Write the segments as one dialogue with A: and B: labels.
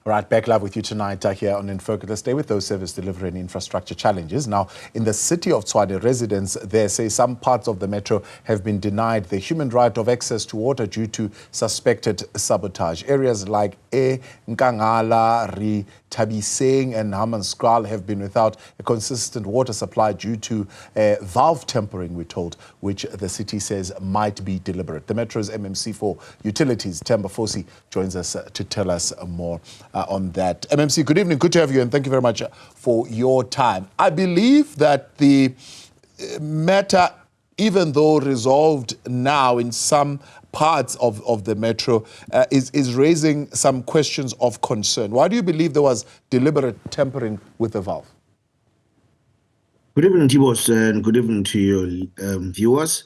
A: Right, back live with you tonight here on In Focus. Let's stay with those service delivery and infrastructure challenges. Now, in the city of Tshwane, residents there say some parts of the metro have been denied the human right of access to water due to suspected sabotage. Areas like Ekangana, Rethabiseng and Hammanskraal have been without a consistent water supply due to valve tampering, we're told, which the city says might be deliberate. The Metro's MMC for Utilities, Themba Fosi, joins us to tell us more on that. MMC, good evening. Good to have you, and thank you very much for your time. I believe that the matter, even though resolved now in some parts of the metro, is raising some questions of concern. Why do you believe there was deliberate tampering with the valve?
B: Good evening, Tibos, and good evening to your viewers.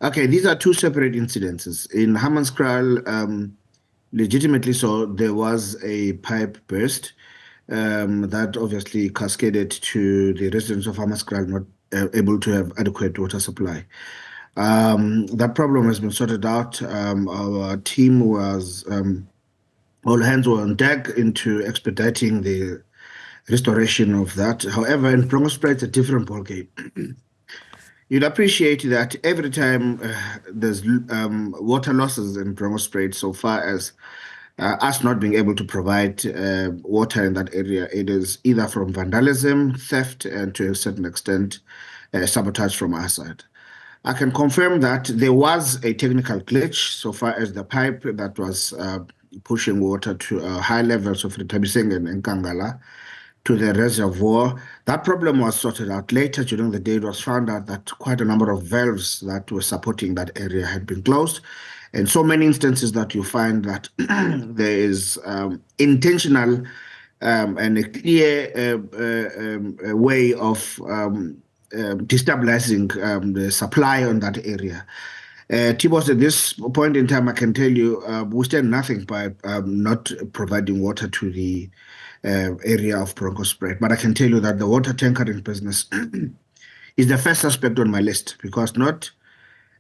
B: Okay, these are two separate incidences. In Hammanskraal, legitimately so, there was a pipe burst that obviously cascaded to the residents of Hammanskraal not able to have adequate water supply. That problem has been sorted out. Our team was, all hands were on deck into expediting the restoration of that. However, in Brongospruit, it's a different ballgame. You'd appreciate that every time there's water losses in Brongospruit, so far as us not being able to provide water in that area, it is either from vandalism, theft, and to a certain extent, sabotage from our side. I can confirm that there was a technical glitch so far as the pipe that was pushing water to high levels of Rethabiseng and Ekangana to the reservoir. That problem was sorted out later. During the day, it was found out that quite a number of valves that were supporting that area had been closed. And so many instances that you find that there is intentional and a clear way of destabilizing the supply on that area. Tibos, at this point in time, I can tell you we stand nothing by not providing water to the area of Brongospruit. But I can tell you that the water tankering business is the first suspect on my list, because not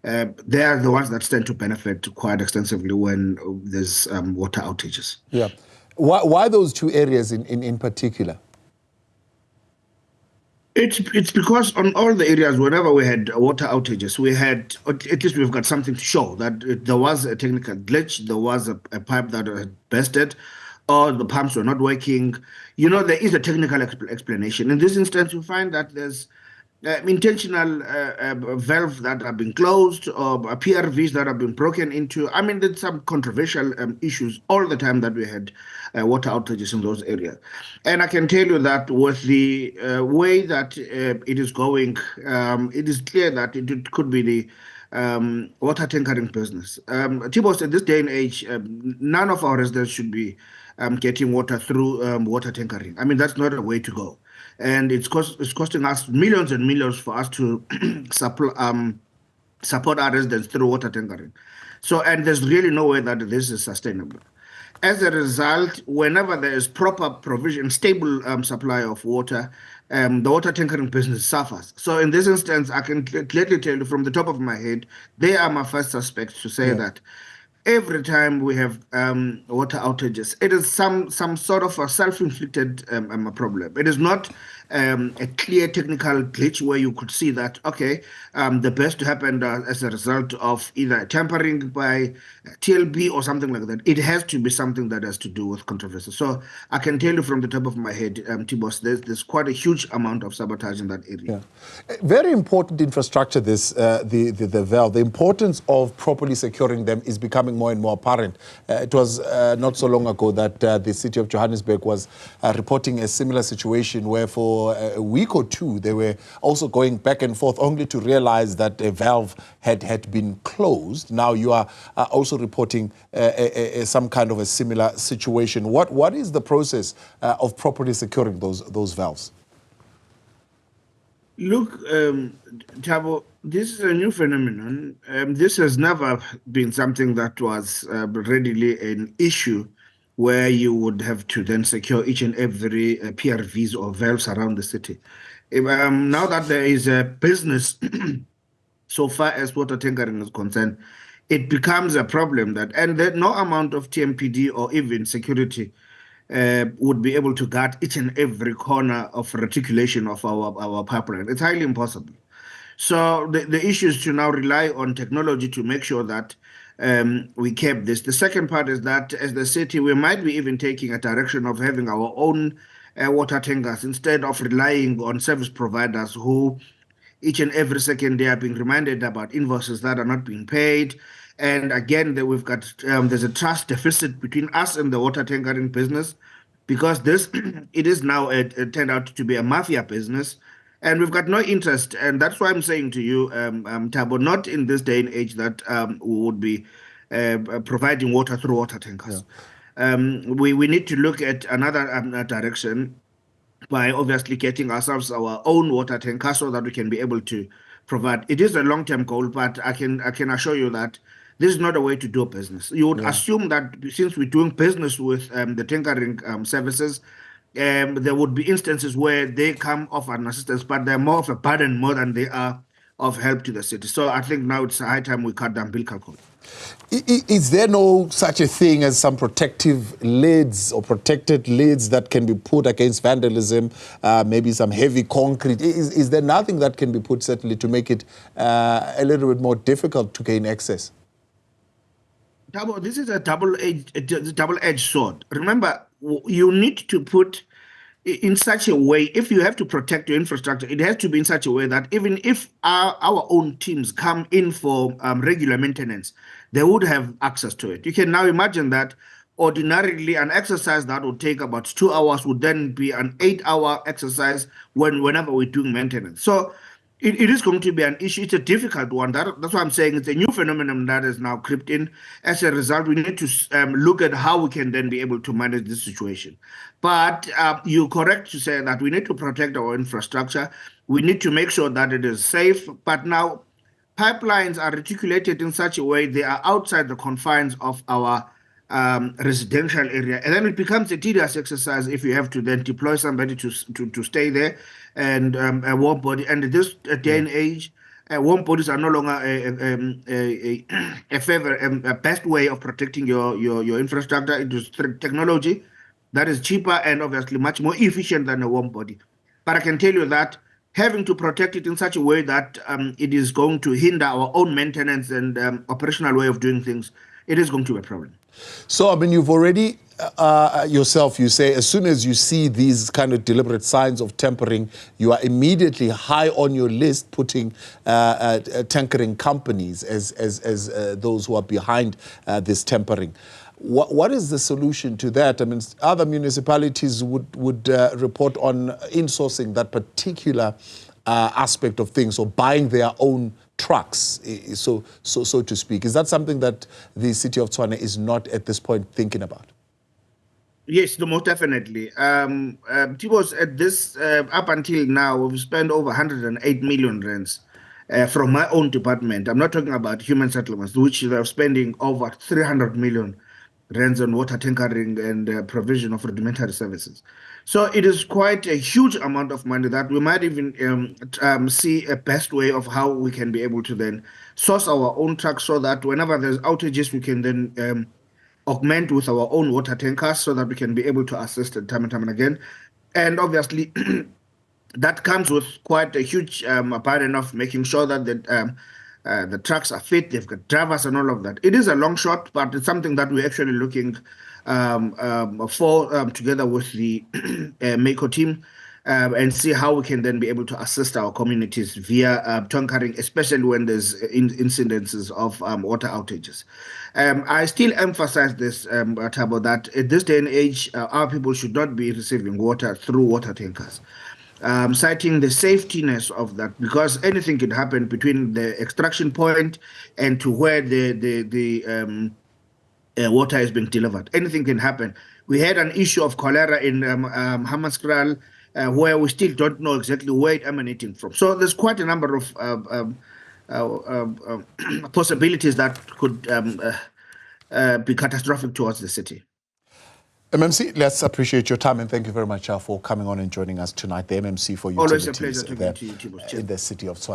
B: they are the ones that stand to benefit quite extensively when there's water outages.
A: Yeah. Why those two areas in particular?
B: It's because on all the areas, whenever we had water outages, we had, at least we've got something to show that there was a technical glitch, there was a pipe that had bursted, or the pumps were not working. You know, there is a technical explanation. In this instance, you find that there's intentional valves that have been closed, or PRVs that have been broken into. I mean, there's some controversial issues all the time that we had water outages in those areas. And I can tell you that with the way that it is going, it is clear that it could be the water tankering business. Tibos, at this day and age, none of our residents should be getting water through water tankering. I mean, that's not a way to go. And it's costing us millions and millions for us to support our residents through water tankering. So, and there's really no way that this is sustainable. As a result, whenever there is proper provision, stable supply of water, the water tankering business suffers. So in this instance, I can clearly tell you from the top of my head, they are my first suspects to say that every time we have water outages, it is some sort of a self-inflicted problem. It is not a clear technical glitch where you could see that, okay, the burst happened as a result of either tampering by TLB or something like that. It has to be something that has to do with controversy. So I can tell you from the top of my head, Tibos, there's quite a huge amount of sabotage in that area.
A: Yeah. Very important infrastructure, this, the valve. The importance of properly securing them is becoming more and more apparent. It was not so long ago that the city of Johannesburg was reporting a similar situation where for a week or two they were also going back and forth only to realize that a valve had been closed. Now you are also reporting some kind of a similar situation. What is the process of properly securing those valves?
B: Look, Thabo, this is a new phenomenon. This has never been something that was readily an issue where you would have to then secure each and every PRVs or valves around the city. Now that there is a business, so far as water tankering is concerned, it becomes a problem that, and that no amount of TMPD or even security would be able to guard each and every corner of reticulation of our pipeline. It's highly impossible. So the issue is to now rely on technology to make sure that we keep this. The second part is that as the city, we might be even taking a direction of having our own water tankers instead of relying on service providers who each and every second they are being reminded about invoices that are not being paid. And again, we've got there's a trust deficit between us and the water tankering business, because this it is now it turned out to be a mafia business, and we've got no interest. And that's why I'm saying to you, Thabo, not in this day and age that we would be providing water through water tankers. Yeah. We need to look at another direction by obviously getting ourselves our own water tanker so that we can be able to provide. It is a long-term goal, but I can assure you that this is not a way to do business. You would assume that since we're doing business with the tankering services, there would be instances where they come off an assistance, but they're more of a burden more than they are of help to the city. So I think now it's a high time we cut down umbilical cord.
A: Is there no such a thing as some protective lids or protected lids that can be put against vandalism, maybe some heavy concrete? Is there nothing that can be put, certainly, to make it a little bit more difficult to gain access?
B: This is a double-edged sword. Remember, you need to put in such a way, if you have to protect your infrastructure, it has to be in such a way that even if our own teams come in for regular maintenance, they would have access to it. You can now imagine that ordinarily an exercise that would take about 2 hours would then be an 8-hour exercise whenever we're doing maintenance. So it is going to be an issue. It's a difficult one. That's why I'm saying it's a new phenomenon that is now crept in. As a result, we need to look at how we can then be able to manage this situation. But you're correct to say that we need to protect our infrastructure. We need to make sure that it is safe. But now pipelines are reticulated in such a way they are outside the confines of our residential area, and then it becomes a tedious exercise if you have to then deploy somebody to stay there, and a warm body. And this day and age, warm bodies are no longer a best way of protecting your infrastructure. It is technology that is cheaper and obviously much more efficient than a warm body. But I can tell you that having to protect it in such a way that it is going to hinder our own maintenance and operational way of doing things, it is going to be a problem.
A: So, I mean, you've already, yourself, you say, as soon as you see these kind of deliberate signs of tampering, you are immediately high on your list, putting tankering companies as those who are behind this tampering. What is the solution to that? I mean, other municipalities would report on insourcing that particular aspect of things, or buying their own trucks, so to speak. Is that something that the City of Tshwane is not at this point thinking about?
B: Yes, most definitely. Tibos, at this up until now, we've spent over 108 million rands from my own department. I'm not talking about human settlements, which they're spending over 300 million rands on water tankering and provision of rudimentary services. So it is quite a huge amount of money that we might even see a best way of how we can be able to then source our own trucks, so that whenever there's outages, we can then augment with our own water tankers, so that we can be able to assist time and time and again. And obviously, that comes with quite a huge burden of making sure that the trucks are fit, they've got drivers and all of that. It is a long shot, but it's something that we're actually looking for together with the MECO team, and see how we can then be able to assist our communities via tankering, especially when there's incidences of water outages. I still emphasize this, Thabo, that at this day and age, our people should not be receiving water through water tankers. Citing the safetiness of that, because anything can happen between the extraction point and to where the water is being delivered. Anything can happen. We had an issue of cholera in Hammanskraal, where we still don't know exactly where it's emanating from. So there's quite a number of possibilities that could be catastrophic towards the city.
A: MMC, let's appreciate your time, and thank you very much for coming on and joining us tonight. The MMC for Utilities
B: Always a pleasure to meet you,
A: in the City of Tshwane.